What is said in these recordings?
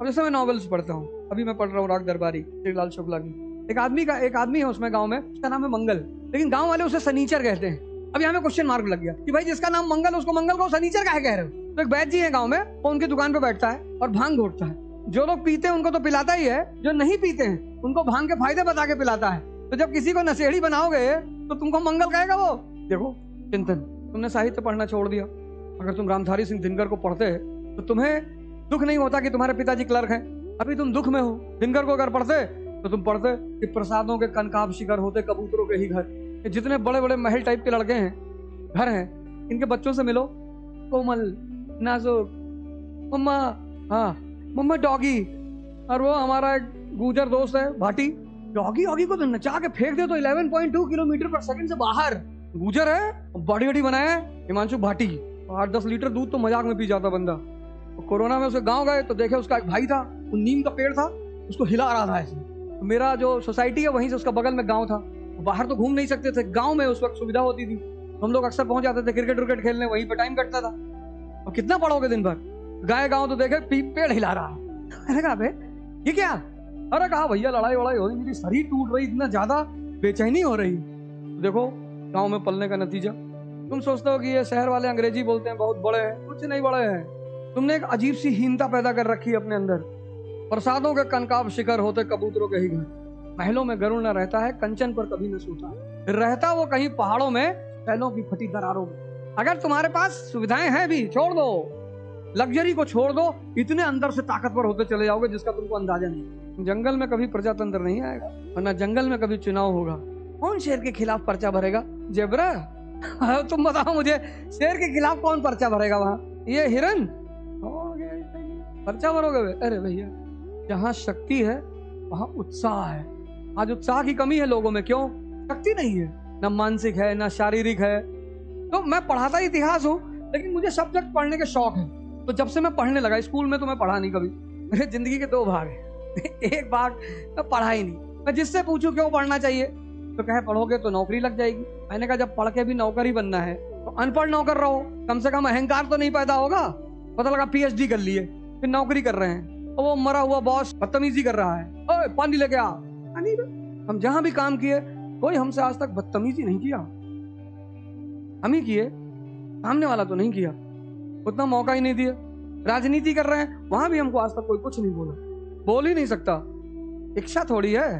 अब जैसे मैं नॉवेल्स पढ़ता हूँ, अभी मैं पढ़ रहा हूँ राग दरबारी श्रीलाल शुक्ला की। एक आदमी है उसमें गांव में, उसका नाम है मंगल, लेकिन गांव वाले उसे सनीचर कहते हैं। अब यहाँ में क्वेश्चन मार्क लग गया कि भाई जिसका नाम मंगल उसको मंगल को सनीचर काहे कह रहे हो। तो एक वैद्य जी है गाँव में, वो उनकी दुकान पे बैठता है और भांग घोटता है। जो लोग पीते हैं उनको तो पिलाता ही है, जो नहीं पीते हैं उनको भांग के फायदे बता के पिलाता है। तो जब किसी को नशेड़ी बनाओगे तो तुमको मंगल कहेगा वो। देखो चिंतन, तुमने साहित्य पढ़ना छोड़ दिया। अगर तुम रामधारी सिंह दिनकर को पढ़ते तो तुम्हें दुख नहीं होता कि तुम्हारे पिताजी क्लर्क हैं। अभी तुम दुख में हो। दिनकर को अगर पढ़ते तो तुम पढ़ते कि प्रसादों के कनकाब शिखर होते कबूतरों के ही घर। जितने बड़े बड़े महल टाइप के लड़के हैं, घर हैं, इनके बच्चों से मिलो, कोमल, नाजुक, मम्मा, हाँ मम्मा डॉगी। और वो हमारा एक गुजर दोस्त है भाटी, डॉगी को तो नचा के फेंक दे तो 11.2 किलोमीटर पर सेकंड से बाहर। गुजर है, बॉडी वडी बनाया है हिमांशु भाटी, 8-10 लीटर दूध तो मजाक में पी जाता बंदा। तो कोरोना में उसके गांव गए तो देखे उसका एक भाई था, वो नीम का पेड़ था, उसको हिला रहा था ऐसे। तो मेरा जो सोसाइटी है वहीं से उसका बगल में गांव था, बाहर तो घूम नहीं सकते थे, गांव में उस वक्त सुविधा होती थी, हम लोग अक्सर पहुंच जाते थे क्रिकेट खेलने, वहीं पे टाइम कटता था। और कितना पढ़ोगे दिन भर, गाय गांव तो देखे पेड़ हिला रहा। मैंने कहा बे ये क्या? अरे कहा भैया लड़ाई वड़ाई हो रही, मेरी शरीर टूट रही, इतना ज्यादा बेचैनी हो रही। देखो गांव में पलने का नतीजा। तुम सोचते हो कि ये शहर वाले अंग्रेजी बोलते हैं, बहुत बड़े हैं, कुछ नहीं बड़े हैं। तुमने एक अजीब सी हीनता पैदा कर रखी है अपने अंदर। प्रसादों के कनकाब शिखर होते कबूतरों के ही घर। महलों में गरुड़ न रहता है, कंचन पर कभी न सोता, रहता वो कहीं पहाड़ों में फैलों की फटी दरारों में। अगर तुम्हारे पास सुविधाएं हैं भी, छोड़ दो, लग्जरी को छोड़ दो, इतने अंदर से ताकतवर होते चले जाओगे जिसका तुमको अंदाजा नहीं। जंगल में कभी प्रजातंत्र नहीं आएगा, वरना जंगल में कभी चुनाव होगा। कौन शेर के खिलाफ पर्चा भरेगा? जेब्रा तुम बताओ मुझे, शेर के खिलाफ कौन पर्चा भरेगा? वहां ये हिरन पर्चा भरोगे? अरे भैया, जहाँ शक्ति है वहां उत्साह है। आज उत्साह की कमी है लोगों में। क्यों? शक्ति नहीं है, ना मानसिक है ना शारीरिक है। तो मैं पढ़ाता इतिहास हूँ, लेकिन मुझे सब्जेक्ट पढ़ने के शौक है। तो जब से मैं पढ़ने लगा, स्कूल में तो मैं पढ़ा नहीं कभी, मेरे जिंदगी के 2 भाग है। एक भाग मैं पढ़ा ही नहीं। मैं जिससे पूछूं क्यों पढ़ना चाहिए तो कहे पढ़ोगे तो नौकरी लग जाएगी। मैंने कहा जब पढ़ के भी नौकर ही बनना है तो अनपढ़ नौकर रहो, कम से कम अहंकार तो नहीं पैदा होगा। पता लगा PhD कर लिए फिर नौकरी कर रहे हैं, और वो मरा हुआ बॉस बदतमीजी कर रहा है, ओए पानी लेके आ। हम जहां भी काम किए कोई हमसे आज तक बदतमीजी नहीं किया, हम ही किए, सामने वाला तो नहीं किया, उतना मौका ही नहीं दिया। राजनीति कर रहे हैं, वहां भी हमको आज तक कोई कुछ नहीं बोला, बोल ही नहीं सकता। इच्छा थोड़ी है।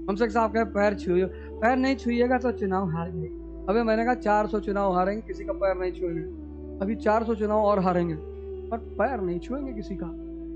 हमसे साहब कहे पैर छुइए, पैर नहीं छुइएगा तो चुनाव हार गए। अबे मैंने कहा 400 चुनाव हारेंगे, किसी का पैर नहीं छुएंगे। अभी 400 चुनाव और हारेंगे और पैर नहीं छुएंगे किसी का।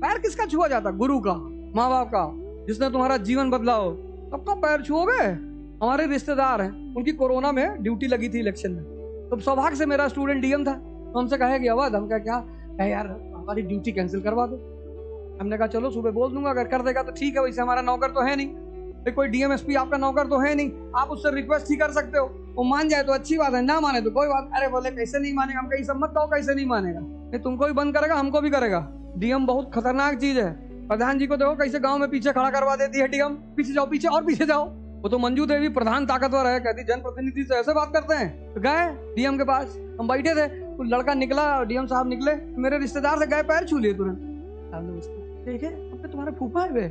पैर किसका छुआ जाता? गुरु का, माँ बाप का, जिसने तुम्हारा जीवन बदला हो, सबका पैर छुओगे? हमारे रिश्तेदार हैं, उनकी कोरोना में ड्यूटी लगी थी इलेक्शन में, तो सौभाग्य से मेरा स्टूडेंट DM था, तो हमसे कहे कि अवध, हम क्या यार हमारी ड्यूटी कैंसिल करवा दो। हमने कहा चलो सुबह बोल दूंगा, अगर कर देगा तो ठीक है, वैसे हमारा नौकर तो है नहीं, कोई DM SP आपका नौकर तो है नहीं, आप उससे रिक्वेस्ट ही कर सकते हो, वो मान जाए तो अच्छी बात है, ना माने तो कोई बात। अरे बोले कैसे नहीं मानेगा? हम कहीं सब मत कहो कैसे नहीं मानेगा, नहीं तुमको भी बंद करेगा हमको भी करेगा। DM बहुत खतरनाक चीज है। प्रधान जी को देखो कैसे गांव में पीछे खड़ा करवा देती है DM, पीछे जाओ पीछे और पीछे जाओ। वो तो मंजू देवी प्रधान ताकतवर है, कहती जनप्रतिनिधि से ऐसे बात करते हैं। तो गए DM के पास, हम बैठे थे, तो लड़का निकला, DM साहब निकले, मेरे रिश्तेदार से गए, पैर छू लिए तुरंत। ठीक है, अब तुम्हारे फूफा है वे?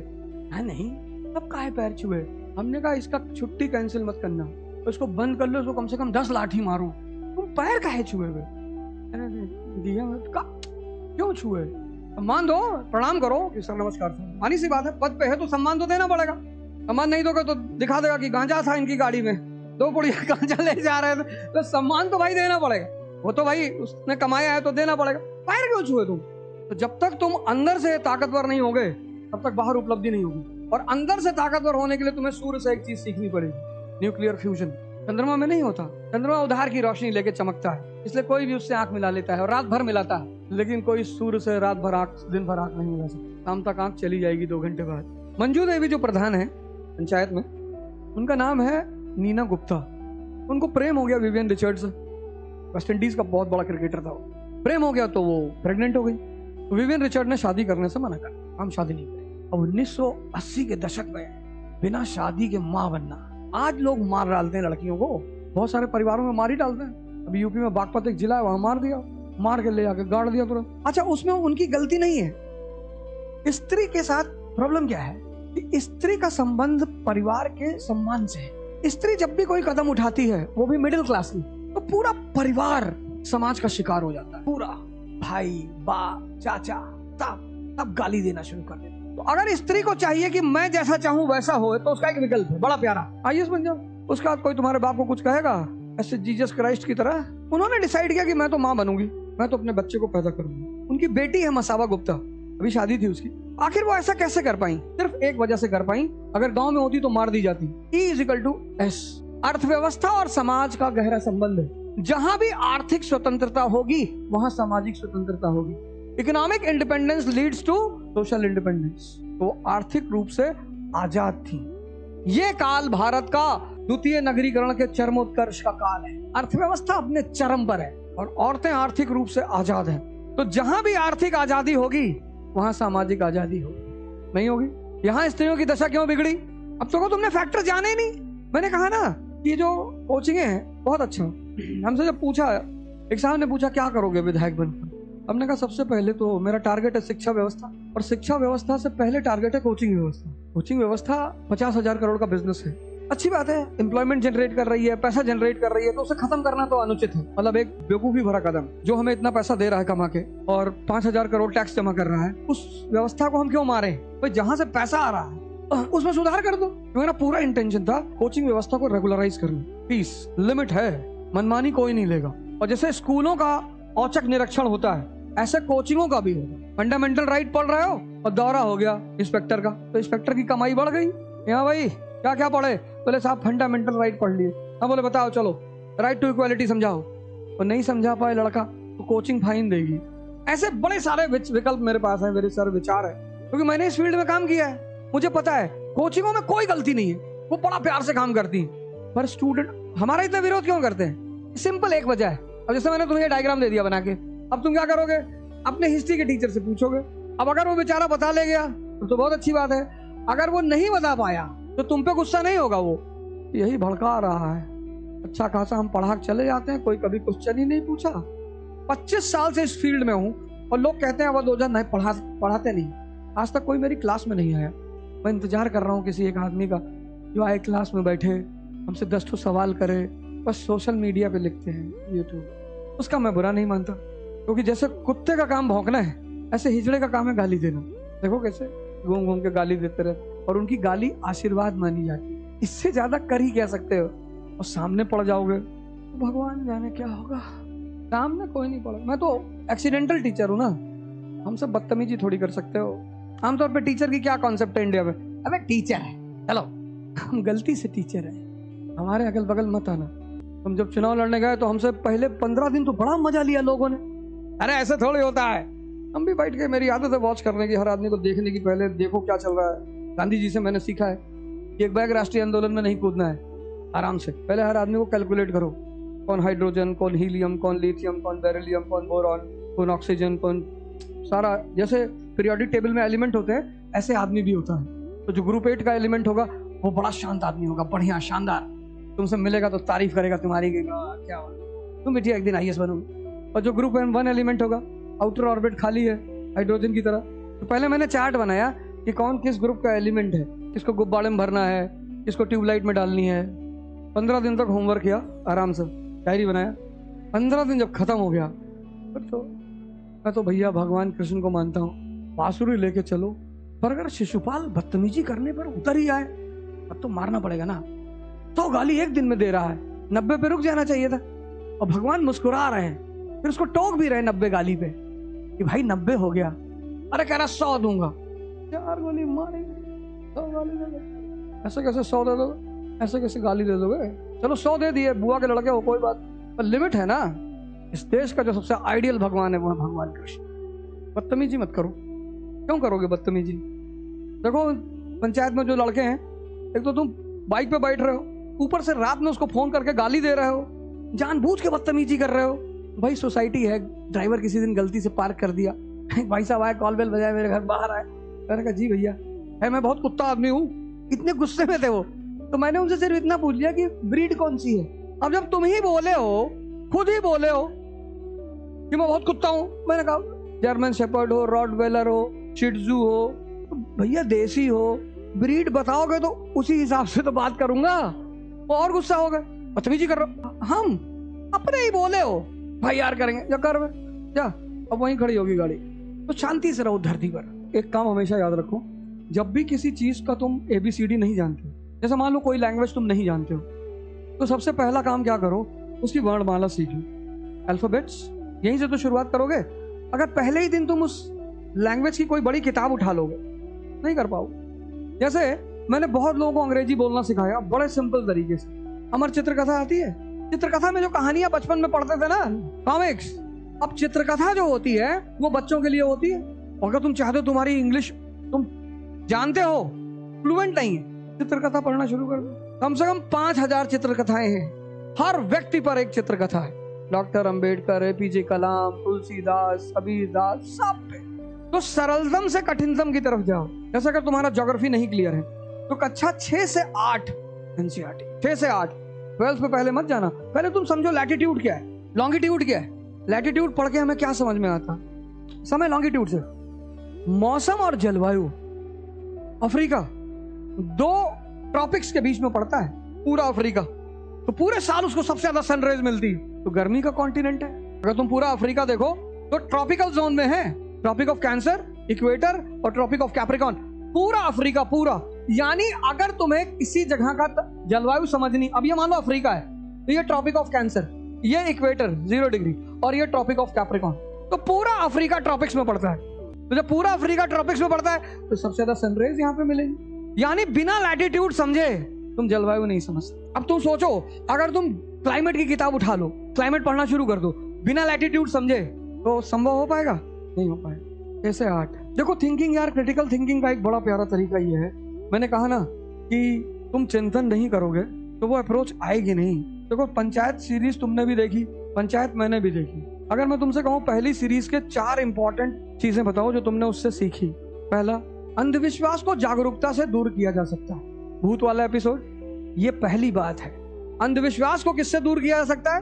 नहीं, अब काहे पैर छुए? हमने कहा इसका छुट्टी कैंसिल मत करना, तो इसको बंद कर लो, इसको कम से कम 10 लाठी मारो। तुम पैर काहे छुए हुए? क्यों छुए? सम्मान दो, प्रणाम करो कि सर नमस्कार। मानी सी बात है, पद पे है तो सम्मान तो देना पड़ेगा। सम्मान नहीं दोगे तो दिखा देगा कि गांजा था इनकी गाड़ी में, 2 पुड़िया गांजा ले जा रहे थे, तो सम्मान तो भाई देना पड़ेगा। वो तो भाई उसने कमाया है तो देना पड़ेगा। पैर क्यों छुए तुम? तो जब तक तुम अंदर से ताकतवर नहीं होगे तब तक बाहर उपलब्धि नहीं होगी। और अंदर से ताकतवर होने के लिए तुम्हें सूर्य से एक चीज सीखनी पड़ेगी, न्यूक्लियर फ्यूजन। चंद्रमा में नहीं होता, चंद्रमा उधार की रोशनी लेके चमकता है, इसलिए कोई भी उससे आंख मिला लेता है और रात भर मिलाता है, लेकिन कोई सूर्य से रात भर आंख, दिन भर आंख नहीं मिला सकता। शाम तक आंख चली जाएगी 2 घंटे बाद। मंजू देवी जो प्रधान है पंचायत में, उनका नाम है नीना गुप्ता। उनको प्रेम हो गया विवियन रिचर्ड से, वेस्ट इंडीज का बहुत बड़ा क्रिकेटर था वो। प्रेम हो गया तो वो प्रेग्नेंट हो गई, तो विवियन रिचर्ड ने शादी करने से मना कर, हम शादी नहीं करें। अब 1980 के दशक में बिना शादी के माँ बनना, आज लोग मार डालते हैं लड़कियों को, बहुत सारे परिवारों में मार ही डालते हैं। अभी यूपी में बागपत एक जिला है, वहां मार दिया, मार के ले आके गाड़ दिया तुरंत। अच्छा, उसमें उनकी गलती नहीं है, स्त्री के साथ प्रॉब्लम क्या है कि स्त्री का संबंध परिवार के सम्मान से है। स्त्री जब भी कोई कदम उठाती है, वो भी मिडिल क्लास में, तो पूरा परिवार समाज का शिकार हो जाता है। पूरा भाई, बाप, चाचा सब गाली देना शुरू कर देते। तो अगर स्त्री को चाहिए कि मैं जैसा चाहूं वैसा हो, तो उसका एक विकल्प है बड़ा प्यारा, आईएएस बन जाओ। उसके बाद कोई तुम्हारे बाप को कुछ कहेगा ऐसे जीसस क्राइस्ट की तरह, उन्होंने डिसाइड किया कि मैं तो माँ बनूंगी, मैं तो अपने बच्चे को पैदा करूंगी। उनकी बेटी है मसावा गुप्ता, अभी शादी थी उसकी। आखिर वो ऐसा कैसे कर पाई? सिर्फ एक वजह से कर पाई, अगर गांव में होती तो मार दी जाती। E=S। अर्थव्यवस्था और समाज का गहरा संबंध है। जहां भी आर्थिक स्वतंत्रता होगी, वहां सामाजिक स्वतंत्रता होगी। Economic independence leads to social independence. तो आर्थिक रूप से आजाद थी। ये काल भारत का द्वितीय नगरीकरण के चरमोत्कर्ष का काल है। अर्थव्यवस्था अपने चरम पर है और औरतें आर्थिक रूप से आजाद हैं। तो जहां भी आर्थिक आजादी होगी, वहां सामाजिक आजादी होगी। नहीं होगी? यहाँ स्त्रियों की दशा क्यों बिगड़ी? अब तो तुमने फैक्टर जाने ही नहीं। मैंने कहा ना कि जो कोचिंग है बहुत अच्छा। हमसे जब पूछा, एक साहब ने पूछा क्या करोगे विधायक बनकर, हमने कहा सबसे पहले तो मेरा टारगेट है शिक्षा व्यवस्था, और शिक्षा व्यवस्था से पहले टारगेट है कोचिंग व्यवस्था। कोचिंग व्यवस्था 50,000 करोड़ का बिजनेस है, अच्छी बात है, एम्प्लॉयमेंट जनरेट कर रही है, पैसा जनरेट कर रही है, तो उसे खत्म करना तो अनुचित है। मतलब एक बेवकूफी भरा कदम, जो हमें इतना पैसा दे रहा है कमा के और 5,000 करोड़ टैक्स जमा कर रहा है, उस व्यवस्था को हम क्यों मारे? भाई जहां से पैसा आ रहा है उसमें सुधार कर दो। मेरा पूरा इंटेंशन था कोचिंग व्यवस्था को रेगुलराइज करना। फीस लिमिट है, मनमानी कोई नहीं लेगा। और जैसे स्कूलों का औचक निरीक्षण होता है, ऐसे कोचिंगों का भी होगा। फंडामेंटल राइट पढ़ रहे हो और दौरा हो गया इंस्पेक्टर का, तो इंस्पेक्टर की कमाई बढ़ गई। यहाँ भाई क्या क्या पढ़े? बोले साहब फंडामेंटल राइट पढ़ लिए। हम बोले बताओ चलो राइट टू इक्वालिटी समझाओ, और नहीं समझा पाए लड़का तो कोचिंग फाइन देगी। ऐसे बड़े सारे विकल्प मेरे पास है, मेरे सारे विचार है, क्योंकि मैंने इस फील्ड में काम किया है। मुझे पता है कोचिंगों में कोई गलती नहीं है, वो बड़ा प्यार से काम करती है, पर स्टूडेंट हमारा इतना विरोध क्यों करते हैं? सिंपल एक वजह है। अब जैसे मैंने तुम्हें डायग्राम दे दिया बना के, अब तुम क्या करोगे? अपने हिस्ट्री के टीचर से पूछोगे। अब अगर वो बेचारा बता ले गया तो बहुत अच्छी बात है, अगर वो नहीं बता पाया तो तुम पे गुस्सा नहीं होगा, वो यही भड़का रहा है। अच्छा खासा हम पढ़ा चले जाते हैं, कोई कभी क्वेश्चन ही नहीं पूछा। 25 साल से इस फील्ड में हूँ और लोग कहते हैं अवध ओझा नहीं पढ़ाते नहीं। आज तक कोई मेरी क्लास में नहीं आया। मैं इंतजार कर रहा हूँ किसी एक आदमी का जो आए क्लास में बैठे, हमसे 10 ठो सवाल करे। बस सोशल मीडिया पे लिखते हैं यूट्यूब, उसका मैं बुरा नहीं मानता, क्योंकि जैसे कुत्ते का काम भौंकना है, ऐसे हिजड़े का काम है गाली देना। देखो कैसे घूम घूम के गाली देते रहे, और उनकी गाली आशीर्वाद मानी जाती है। इससे ज्यादा कर ही क्या सकते हो? और सामने पड़ जाओगे तो भगवान जाने क्या होगा। सामने कोई नहीं पड़ा, मैं तो एक्सीडेंटल टीचर हूँ ना, हमसे बदतमीजी थोड़ी कर सकते हो। आमतौर पे टीचर की क्या कॉन्सेप्ट है इंडिया में? अबे टीचर है, चलो हम गलती से टीचर है, हमारे अगल बगल मत आना। हम जब चुनाव लड़ने गए तो हमसे पहले 15 दिन तो बड़ा मजा लिया लोगों ने। अरे ऐसे थोड़ी होता है। हम भी बैठ के, मेरी आदत है वॉच करने की, हर आदमी को देखने की, पहले देखो क्या चल रहा है। गांधी जी से मैंने सीखा है कि एक बैग राष्ट्रीय आंदोलन में नहीं कूदना है, आराम से पहले हर आदमी को कैलकुलेट करो, कौन हाइड्रोजन, कौन हीलियम, कौन लिथियम, कौन बेरिलियम, कौन बोरॉन, कौन ऑक्सीजन, कौन सारा। जैसे पीरियोडिक टेबल में एलिमेंट होते हैं, ऐसे आदमी भी होता है। तो जो ग्रुप 8 का एलिमेंट होगा वो बड़ा शांत आदमी होगा, बढ़िया शानदार, तुमसे मिलेगा तो तारीफ करेगा तुम्हारी कि क्या तुम बेटी एक दिन आईएएस बनोगे। और जो ग्रुप 1 एलिमेंट होगा, आउटर ऑर्बिट खाली है हाइड्रोजन की तरह, तो पहले मैंने चार्ट बनाया कि कौन किस ग्रुप का एलिमेंट है, किसको गुब्बारे में भरना है, किसको ट्यूबलाइट में डालनी है। 15 दिन तक होमवर्क किया आराम से, डायरी बनाया। 15 दिन जब खत्म हो गया तो मैं तो भैया भगवान कृष्ण को मानता हूँ, बांसुरी लेके चलो, पर अगर शिशुपाल बदतमीजी करने पर उतर ही आए अब तो मारना पड़ेगा ना। तो गाली एक दिन में दे रहा है, 90 पे रुक जाना चाहिए था। और भगवान मुस्कुरा रहे हैं, फिर उसको टोक भी रहे 90 गाली पे कि भाई 90 हो गया। अरे कह रहा 100 दूंगा, 4 गोली मारेंगे, 100 गाली दे दो। ऐसे कैसे 100 दे दोगे? ऐसे कैसे गाली दे दोगे? चलो 100 दे दिए, बुआ के लड़के हो, कोई बात, पर लिमिट है ना। इस देश का जो सबसे आइडियल भगवान है वो है भगवान कृष्ण। बदतमीजी मत करो। क्यों करोगे बदतमीजी? देखो पंचायत में जो लड़के हैं, एक तो तुम बाइक पे बैठ रहे हो, ऊपर से रात में उसको फोन करके गाली दे रहे हो, जानबूझ के बदतमीजी कर रहे हो। भाई सोसाइटी है, ड्राइवर किसी दिन गलती से पार्क कर दिया, भाई साहब आए, कॉल बेल बजाए, मेरे घर बाहर आए, मैंने कहा जी भैया है, मैं बहुत कुत्ता आदमी हूँ। इतने गुस्से में थे वो, तो मैंने उनसे सिर्फ इतना पूछ लिया कि ब्रीड कौन सी है। अब जब तुम ही बोले हो, खुद ही बोले हो कि मैं बहुत कुत्ता हूँ, मैंने कहा जर्मन शेपर्ड हो, रॉटवेलर हो, शिट्जू हो, तो भैया देसी हो, ब्रीड बताओगे तो उसी हिसाब से तो बात करूंगा। वो और गुस्सा हो गए, बदतमीजी कर रहे हो, हम अपने ही बोले हो भाई यार करेंगे, जा कर जा, अब वहीं खड़ी होगी गाड़ी। तो शांति से रहो धरती पर। एक काम हमेशा याद रखो, जब भी किसी चीज का तुम ABCD नहीं जानते, जैसे मान लो कोई लैंग्वेज तुम नहीं जानते हो, तो सबसे पहला काम क्या करो, उसकी वर्णमाला सीख लो, अल्फाबेट्स, यहीं से तो शुरुआत करोगे। अगर पहले ही दिन तुम उस लैंग्वेज की कोई बड़ी किताब उठा लोगे, नहीं कर पाओगे। जैसे मैंने बहुत लोगों को अंग्रेजी बोलना सिखाया बड़े सिंपल तरीके से। अमर चित्रकथा आती है, चित्रकथा में जो कहानियां बचपन में पढ़ते थे ना, कॉमिक्स, अब चित्रकथा जो होती है वो बच्चों के लिए होती है। अगर तुम चाहते हो तुम्हारी इंग्लिश तुम जानते हो, फ्लुएंट नहीं है, चित्रकथा पढ़ना शुरू कर दो। कम से कम 5000 चित्रकथाएं हैं, हर व्यक्ति पर एक चित्रकथा है। डॉक्टर अंबेडकर, APJ कलाम, तुलसीदास, कबीरदास, सब पे। तो सरलतम से कठिनतम की तरफ जाओ। जैसे अगर तुम्हारा ज्योग्राफी नहीं क्लियर है तो कक्षा 6 से 8 NCERT, 6 से 8, 12th पे पहले मत जाना। पहले तुम समझो लैटिट्यूड क्या है, लॉन्गिट्यूड क्या है। लैटिट्यूड पढ़ के हमें क्या समझ में आता, समय लॉन्गिट्यूड से मौसम और जलवायु। अफ्रीका 2 ट्रॉपिक्स के बीच में पड़ता है, पूरा अफ्रीका, तो पूरे साल उसको सबसे ज्यादा सनरेज मिलती, तो गर्मी का कॉन्टिनेंट है। अगर तुम पूरा अफ्रीका देखो तो ट्रॉपिकल जोन में है, ट्रॉपिक ऑफ कैंसर, इक्वेटर और ट्रॉपिक ऑफ कैप्रिकॉन, पूरा अफ्रीका पूरा। यानी अगर तुम्हें किसी जगह का जलवायु समझनी, अब ये मान लो अफ्रीका है, तो ये ट्रॉपिक ऑफ कैंसर, ये इक्वेटर 0 डिग्री और ये ट्रॉपिक ऑफ कैप्रिकॉन, तो पूरा अफ्रीका ट्रॉपिक्स में पड़ता है। तो जब पूरा अफ्रीका ट्रॉपिक्स में पड़ता है तो सबसे ज्यादा सनरेज यहाँ पे मिलेगी। यानी बिना लैटिट्यूड समझे तुम जलवायु नहीं समझते। अब तुम सोचो, अगर तुम क्लाइमेट की किताब उठा लो, क्लाइमेट पढ़ना शुरू कर दो, बिना लैटिट्यूड समझे, तो संभव हो पाएगा? नहीं हो पाएगा। ऐसे 8 देखो, थिंकिंग यार, क्रिटिकल थिंकिंग का एक बड़ा प्यारा तरीका ये है, मैंने कहा ना कि तुम चिंतन नहीं करोगे तो वो अप्रोच आएगी नहीं। देखो, पंचायत सीरीज तुमने भी देखी, पंचायत मैंने भी देखी। अगर मैं तुमसे कहूँ पहली सीरीज के 4 इंपॉर्टेंट चीजें बताओ जो तुमने उससे सीखी। पहला, अंधविश्वास को जागरूकता से दूर किया जा सकता है, भूत वाला एपिसोड, ये पहली बात है। अंधविश्वास को किससे दूर किया जा सकता है?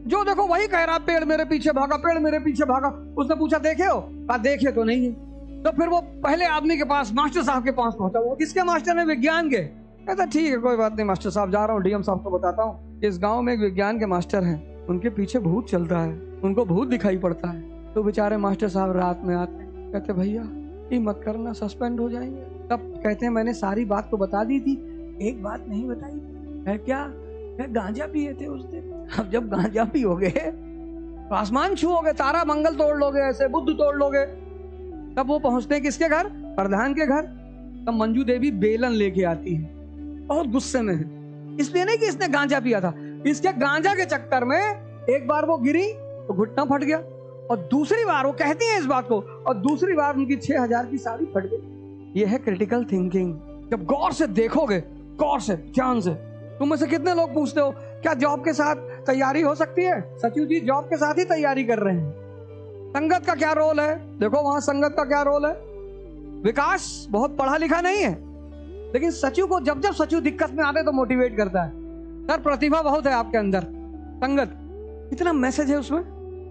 जो देखो वही कह रहा पेड़ मेरे पीछे भागा, पेड़ मेरे पीछे भागा। उसने पूछा देखे हो? कहा देखे तो नहीं है। तो फिर वो पहले आदमी के पास, मास्टर साहब के पास पहुंचा। वो किसके मास्टर ने? विज्ञान के। कहता ठीक है कोई बात नहीं मास्टर साहब, जा रहा हूँ DM साहब को बताता हूँ इस गांव में एक विज्ञान के मास्टर हैं, उनके पीछे भूत चल रहा है, उनको भूत दिखाई पड़ता है। तो बेचारे मास्टर साहब रात में आते, कहते भैया ये मत करना, सस्पेंड हो जाएंगे। तब कहते हैं मैंने सारी बात तो बता दी थी, एक बात नहीं बताई है। क्या? गांजा पिए थे उस दिन। अब जब गांजा पियोगे तो आसमान छूओगे, तारा मंगल तोड़ लोगे, ऐसे बुद्ध तोड़ लोगे। तब वो पहुंचते हैं किसके घर? प्रधान के घर। तब मंजू देवी बेलन लेके आती है, बहुत गुस्से में है। इसलिए नहीं कि इसने गांजा पिया था, इसके गांजा के चक्कर में एक बार वो गिरी तो घुटना फट गया, और दूसरी बार वो कहती है इस बात को, और दूसरी बार उनकी 6000 की साड़ी फट गई। ये है क्रिटिकल थिंकिंग। जब गौर से देखोगे, गौर से, ध्यान से। तुम में से कितने लोग पूछते हो क्या जॉब के साथ तैयारी हो सकती है? सचिव जी जॉब के साथ ही तैयारी कर रहे हैं। संगत का क्या रोल है? देखो वहां संगत का क्या रोल है। विकास बहुत पढ़ा लिखा नहीं है, लेकिन सचिव को जब जब सचिव दिक्कत में आते तो मोटिवेट करता है, सर प्रतिभा बहुत है आपके अंदर। संगत, इतना मैसेज है उसमें।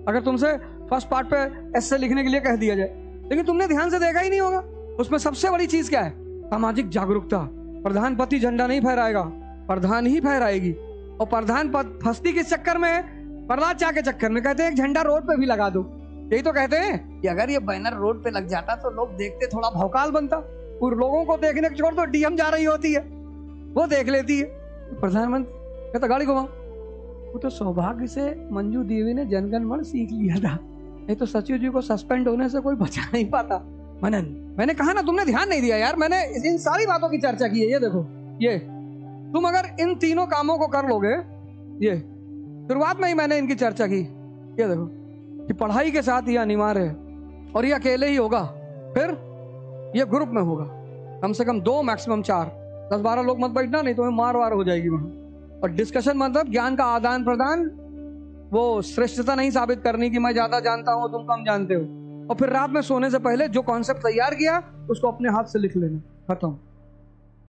अगर तुमसे फर्स्ट पार्ट पे एस्से लिखने के लिए कह दिया जाए, लेकिन तुमने ध्यान से देखा ही नहीं होगा। उसमें सबसे बड़ी चीज क्या है? सामाजिक जागरूकता। प्रधानपति झंडा नहीं फहराएगा, प्रधान ही फहराएगी। और प्रधान पद फंसती किस चक्कर में है? प्रहलाद चा के चक्कर में। कहते हैं एक झंडा रोड पे भी लगा दो। यही तो कहते हैं कि अगर ये बैनर रोड पे लग जाता तो लोग देखते, थोड़ा भौकाल बनता। और लोगों को देखने के छोड़ तो DM जा रही होती है, वो देख लेती है। प्रधानमंत्री कहता गाड़ी घुमाओ। वो तो सौभाग्य से मंजू देवी ने जनगण मन सीख लिया था, नहीं तो सचिव जी को सस्पेंड होने से कोई बचा नहीं पाता। मैंने कहा ना, तुमने ध्यान नहीं दिया यार। मैंने इन सारी बातों की चर्चा की है। ये देखो, ये तुम अगर इन तीनों कामों को कर लोगे, ये शुरुआत में ही मैंने इनकी चर्चा की। ये देखो कि पढ़ाई के साथ ये अनिवार्य है, और ये अकेले ही होगा, फिर ये ग्रुप में होगा। कम से कम 2 मैक्सिमम 4, 10-12 लोग मत बैठना, नहीं तो मार वार हो जाएगी वहां। और डिस्कशन मतलब ज्ञान का आदान प्रदान, वो श्रेष्ठता नहीं साबित करनी कि मैं ज्यादा जानता हूं तुम कम जानते हो। और फिर रात में सोने से पहले जो कॉन्सेप्ट तैयार किया उसको अपने हाथ से लिख लेना, खत्म।